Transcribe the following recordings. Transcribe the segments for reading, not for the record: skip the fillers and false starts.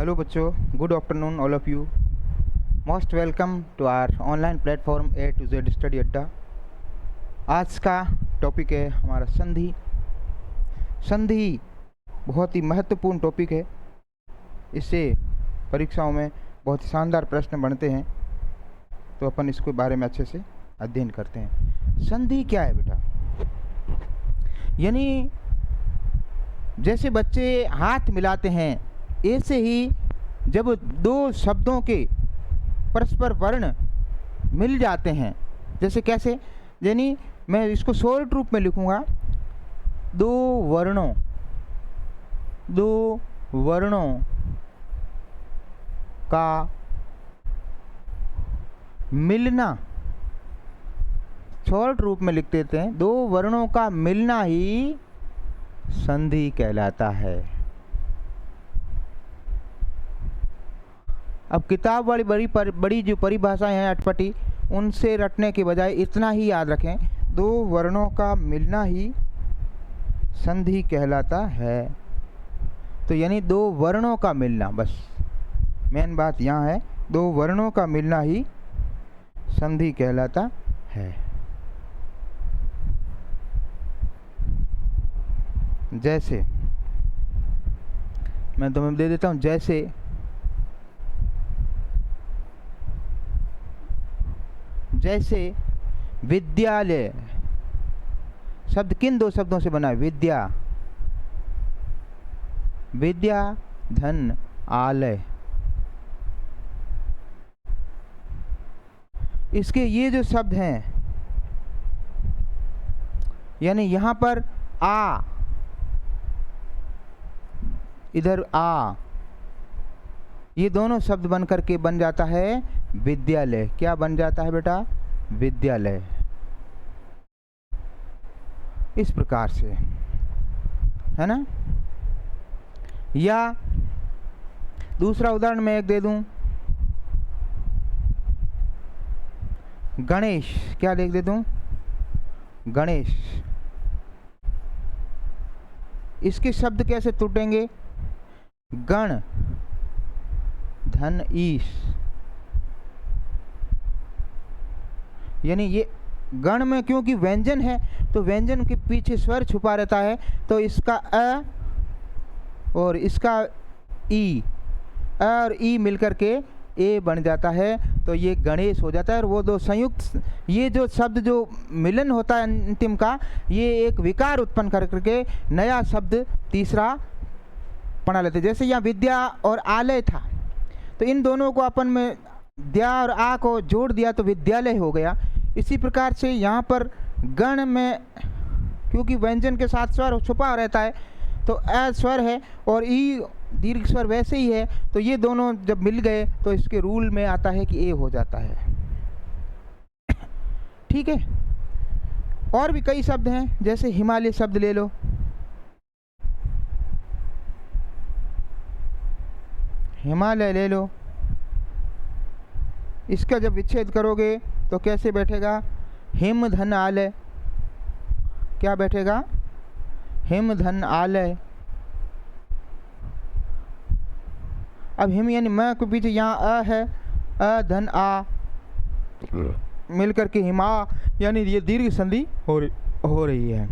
Hello बच्चों, good afternoon all of you. Most welcome to our online platform A to Z study adda. आज का topic है हमारा संधि। संधि बहुत ही महत्वपूर्ण टॉपिक है। इससे परीक्षाओं में बहुत ही शानदार प्रश्न बनते हैं, तो अपन इसके बारे में अच्छे से अध्ययन करते हैं। संधि क्या है बेटा? यानी जैसे बच्चे हाथ मिलाते हैं, ऐसे ही जब दो शब्दों के परस्पर वर्ण मिल जाते हैं, जैसे कैसे, यानी मैं इसको शॉर्ट रूप में लिखूंगा, दो वर्णों का मिलना, शॉर्ट रूप में लिख देते हैं, दो वर्णों का मिलना ही संधि कहलाता है। अब किताब वाली बड़ी जो परिभाषाएं हैं अटपटी, उनसे रटने के बजाय इतना ही याद रखें, दो वर्णों का मिलना ही संधि कहलाता है। तो यानी दो वर्णों का मिलना, बस मेन बात यहाँ है, दो वर्णों का मिलना ही संधि कहलाता है। जैसे मैं तुम्हें दे देता हूँ, जैसे विद्यालय शब्द किन दो शब्दों से बना है? विद्या धन आलय। इसके ये जो शब्द हैं, यानी यहां पर आ, इधर आ, ये दोनों शब्द बन करके बन जाता है विद्यालय। क्या बन जाता है बेटा? विद्यालय। इस प्रकार से, है ना। या दूसरा उदाहरण मैं एक दे दूं, गणेश। क्या लिख दे दूं? गणेश। इसके शब्द कैसे टूटेंगे? गण धन ईश। यानी ये गण में क्योंकि व्यंजन है, तो व्यंजन के पीछे स्वर छुपा रहता है, तो इसका अ और इसका ई, अ और ई मिलकर के ए बन जाता है, तो ये गणेश हो जाता है। और वो दो संयुक्त, ये जो शब्द जो मिलन होता है अंतिम का, ये एक विकार उत्पन्न करके नया शब्द तीसरा बना लेते। जैसे यहाँ विद्या और आलय था, तो इन दोनों को अपन में द्या और आ को जोड़ दिया तो विद्यालय हो गया। इसी प्रकार से यहाँ पर गण में क्योंकि व्यंजन के साथ स्वर छुपा रहता है, तो अ स्वर है और ई दीर्घ स्वर वैसे ही है, तो ये दोनों जब मिल गए तो इसके रूल में आता है कि ए हो जाता है। ठीक है। और भी कई शब्द हैं, जैसे हिमालय शब्द ले लो। हिमालय ले लो, इसका जब विच्छेद करोगे तो कैसे बैठेगा? हिम धन आलय। क्या बैठेगा? हिम धन आलय। अब हिम यानी म के पीछे यहाँ अ है, अ धन आ मिलकर के हिमा, यानी ये दीर्घ संधि हो रही है।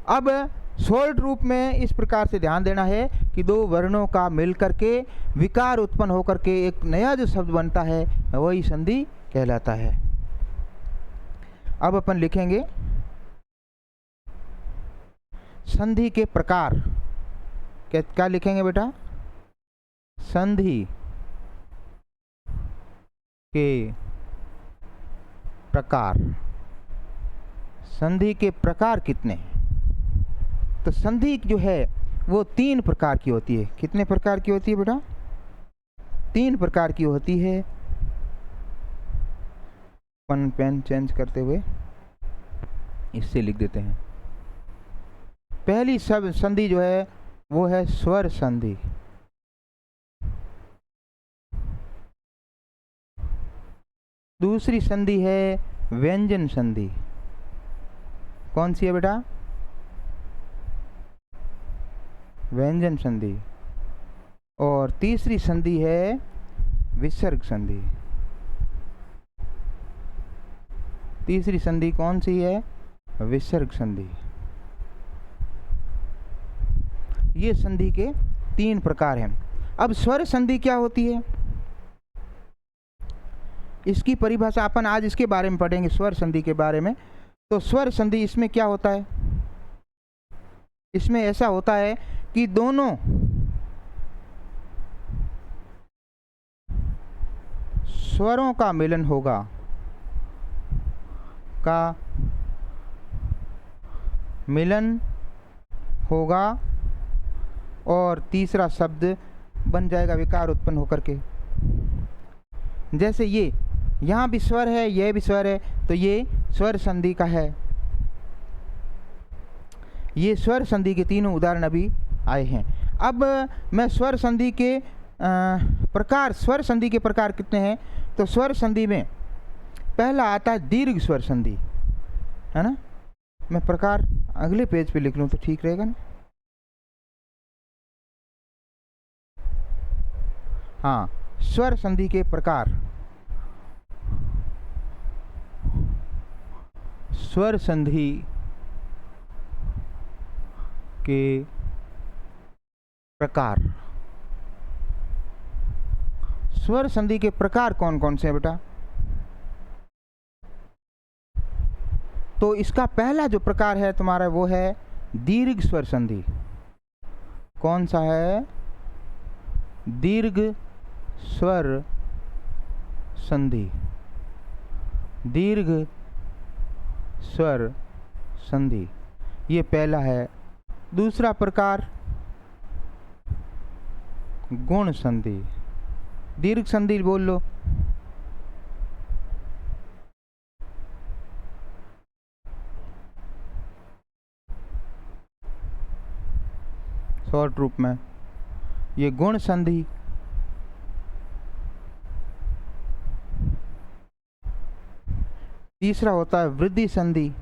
अब शॉर्ट रूप में इस प्रकार से ध्यान देना है कि दो वर्णों का मिलकर के विकार उत्पन्न होकर के एक नया जो शब्द बनता है, वही संधि कहलाता है। अब अपन लिखेंगे संधि के प्रकार। क्या लिखेंगे बेटा? संधि के प्रकार। संधि के प्रकार कितने हैं? तो संधि जो है वो 3 प्रकार की होती है। कितने प्रकार की होती है बेटा? 3 प्रकार की होती है। पेन चेंज करते हुए इससे लिख देते हैं। पहली सब संधि जो है वो है स्वर संधि। दूसरी संधि है व्यंजन संधि। कौन सी है बेटा? व्यंजन संधि। और तीसरी संधि है विसर्ग संधि। तीसरी संधि कौन सी है? विसर्ग संधि। ये संधि के 3 प्रकार हैं। अब स्वर संधि क्या होती है, इसकी परिभाषा अपन आज इसके बारे में पढ़ेंगे, स्वर संधि के बारे में। तो स्वर संधि, इसमें क्या होता है? इसमें ऐसा होता है कि दोनों स्वरों का मिलन होगा, और तीसरा शब्द बन जाएगा विकार उत्पन्न होकर के। जैसे ये यहाँ भी स्वर है, यह भी स्वर है, तो ये स्वर संधि का है। ये स्वर संधि के 3 उदाहरण अभी आए हैं। अब मैं स्वर संधि के प्रकार, स्वर संधि के प्रकार कितने हैं? तो स्वर संधि में पहला आता है दीर्घ स्वर संधि, है ना। मैं प्रकार अगले पेज पे लिख लूँ तो ठीक रहेगा ना। हाँ, स्वर संधि के प्रकार। स्वर संधि के प्रकार। स्वर संधि के प्रकार कौन कौन से हैं बेटा? तो इसका पहला जो प्रकार है तुम्हारा वो है दीर्घ स्वर संधि। कौन सा है? दीर्घ स्वर संधि। दीर्घ स्वर संधि, ये पहला है। दूसरा प्रकार गुण संधि। दीर्घ संधि बोल लो। शॉर्ट रूप में ये गुण संधि। तीसरा होता है वृद्धि संधि।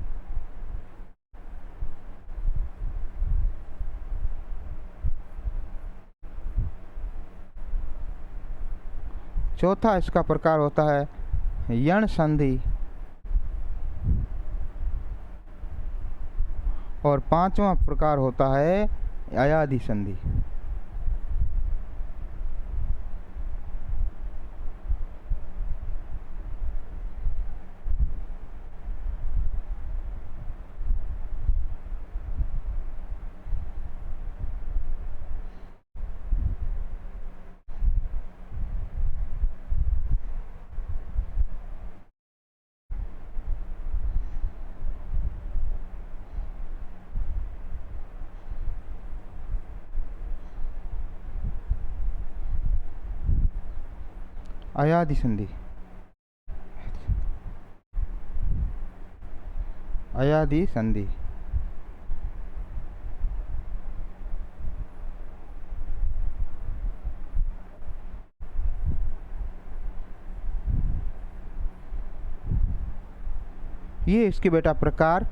चौथा इसका प्रकार होता है यण संधि। और 5वां प्रकार होता है अयादि संधि। अयादि संधि। अयादि संधि। ये इसके बेटा प्रकार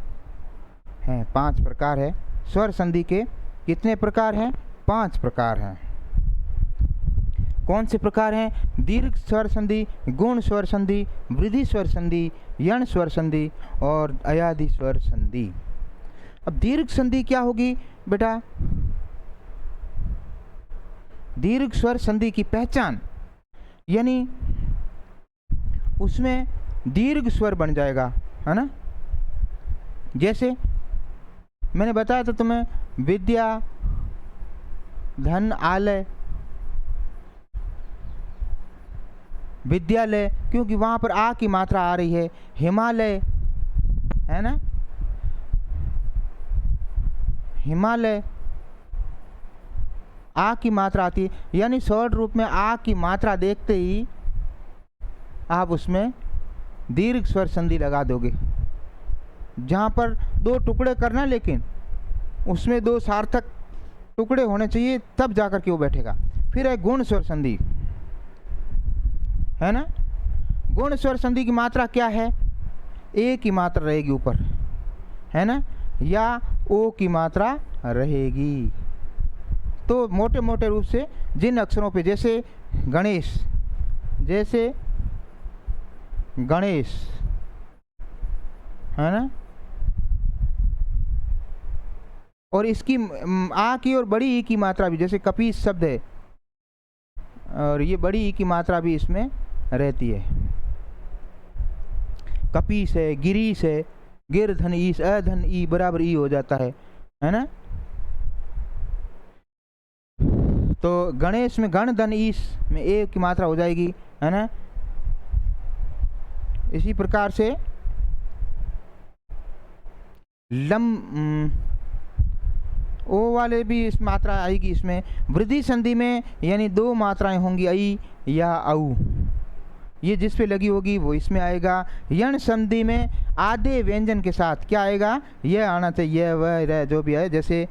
हैं, 5 प्रकार है। स्वर संधि के कितने प्रकार हैं? 5 प्रकार हैं। कौन से प्रकार हैं? दीर्घ स्वर संधि, गुण स्वर संधि, वृद्धि स्वर संधि, यण स्वर संधि और अयादि स्वर संधि। अब दीर्घ संधि क्या होगी बेटा? दीर्घ स्वर संधि की पहचान, यानी उसमें दीर्घ स्वर बन जाएगा, है ना। जैसे मैंने बताया था तुम्हें, विद्या, धन, आलय, विद्यालय, क्योंकि वहां पर आ की मात्रा आ रही है। हिमालय, है ना, हिमालय आ की मात्रा आती है, यानी शॉर्ट रूप में आ की मात्रा देखते ही आप उसमें दीर्घ स्वर संधि लगा दोगे। जहाँ पर 2 टुकड़े करना, लेकिन उसमें 2 सार्थक टुकड़े होने चाहिए, तब जाकर के वो बैठेगा। फिर है गुण स्वर संधि, है ना। गुण स्वर संधि की मात्रा क्या है? ए की मात्रा रहेगी ऊपर, है ना, या ओ की मात्रा रहेगी। तो मोटे मोटे रूप से जिन अक्षरों पे, जैसे गणेश, जैसे गणेश, है ना, और इसकी आ की और बड़ी ई की मात्रा भी, जैसे कपीस शब्द है और ये बड़ी ई की मात्रा भी इसमें रहती है। कपीस है, गिरीश है, गिर धन ईस, अधन ई बराबर ई हो जाता है ना। तो गणेश में गण धन ईस में ए की मात्रा हो जाएगी, है ना। इसी प्रकार से ओ वाले भी इस मात्रा आएगी इसमें। वृद्धि संधि में यानी दो मात्राएं होंगी, आई या औ, ये जिस पे लगी होगी वो इसमें आएगा। यण संधि में आधे व्यंजन के साथ क्या आएगा, यह आना चाहिए, यह वह रह जो भी है, जैसे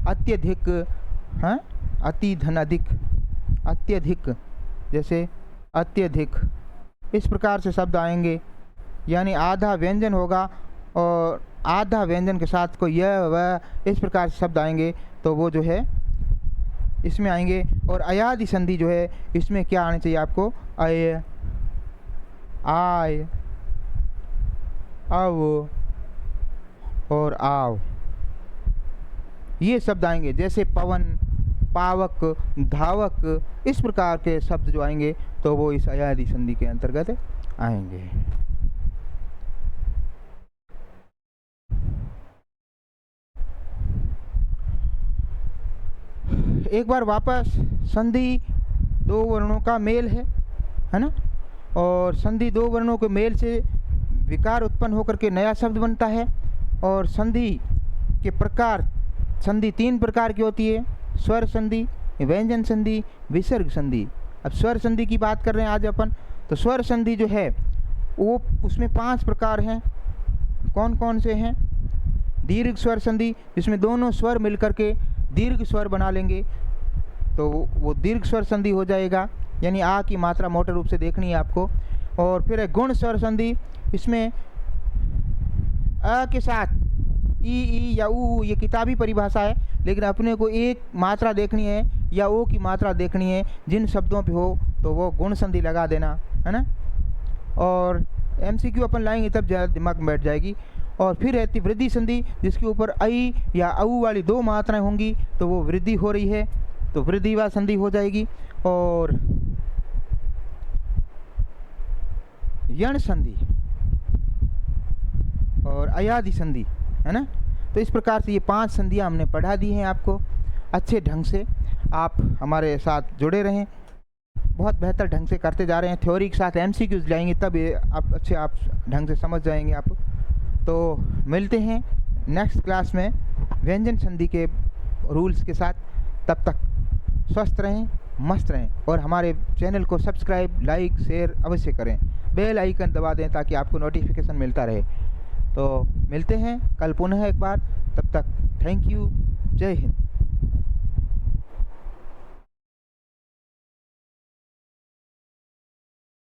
अत्यधिक, हाँ, अति धन अधिक, अत्यधिक, जैसे अत्यधिक, इस प्रकार से शब्द आएंगे। यानी आधा व्यंजन होगा और आधा व्यंजन के साथ कोई यह वह, इस प्रकार से शब्द आएंगे, तो वो जो है इसमें आएंगे। और अयादि संधि जो है इसमें क्या आना चाहिए आपको, अय, आय, अव और आव, ये शब्द आएंगे। जैसे पवन, पावक, धावक, इस प्रकार के शब्द जो आएंगे तो वो इस अयादि संधि के अंतर्गत आएंगे। एक बार वापस, संधि दो वर्णों का मेल है ना, और संधि दो वर्णों के मेल से विकार उत्पन्न होकर के नया शब्द बनता है। और संधि के प्रकार, संधि तीन प्रकार की होती है, स्वर संधि, व्यंजन संधि, विसर्ग संधि। अब स्वर संधि की बात कर रहे हैं आज अपन। तो स्वर संधि जो है वो, उसमें 5 प्रकार हैं। कौन कौन से हैं? दीर्घ स्वर संधि, जिसमें दोनों स्वर मिलकर के दीर्घ स्वर बना लेंगे तो वो दीर्घ स्वर संधि हो जाएगा, यानी आ की मात्रा मोटे रूप से देखनी है आपको। और फिर है गुण स्वर संधि, इसमें अ के साथ ई या ऊ, ये किताबी परिभाषा है, लेकिन अपने को एक मात्रा देखनी है या ओ की मात्रा देखनी है, जिन शब्दों पे हो तो वो गुण संधि लगा देना, है ना। और MCQ अपन लाएंगे तब ज़्यादा दिमाग में बैठ जाएगी। और फिर रहती वृद्धि संधि, जिसके ऊपर आई या औ वाली दो मात्राएं होंगी तो वो वृद्धि हो रही है तो वृद्धि व संधि हो जाएगी। और यण संधि और अयादि संधि, है ना। तो इस प्रकार से ये 5 संधियां हमने पढ़ा दी हैं आपको अच्छे ढंग से। आप हमारे साथ जुड़े रहें, बहुत बेहतर ढंग से करते जा रहे हैं। थ्योरी के साथ MCQs लाएंगे तब ये आप ढंग से समझ जाएंगे आप। तो मिलते हैं नेक्स्ट क्लास में व्यंजन संधि के रूल्स के साथ। तब तक स्वस्थ रहें, मस्त रहें और हमारे चैनल को सब्सक्राइब, लाइक, शेयर अवश्य करें। बेल आइकन दबा दें ताकि आपको नोटिफिकेशन मिलता रहे। तो मिलते हैं कल पुनः एक बार, तब तक थैंक यू, जय हिंद।